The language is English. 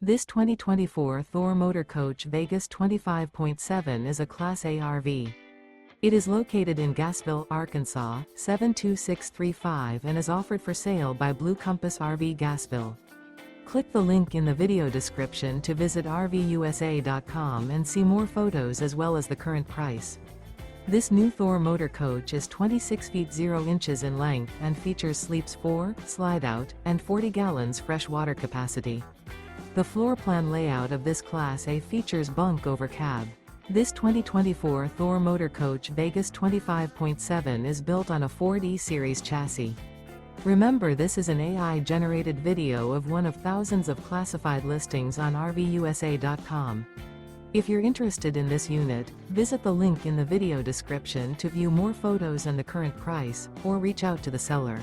This 2024 Thor Motor Coach Vegas 25.7 is a Class A RV. It is located in Gassville, Arkansas, 72635 and is offered for sale by Blue Compass RV Gassville. Click the link in the video description to visit RVUSA.com and see more photos as well as the current price. This new Thor Motor Coach is 26 feet 0 inches in length and features sleeps 4, Slideout, and 40 gallons fresh water capacity. The floor plan layout of this Class A features Bunk Over Cab. This 2024 Thor Motor Coach Vegas 25.7 is built on a 4D series chassis. Remember, this is an AI-generated video of one of thousands of classified listings on RVUSA.com. If you're interested in this unit, visit the link in the video description to view more photos and the current price, or reach out to the seller.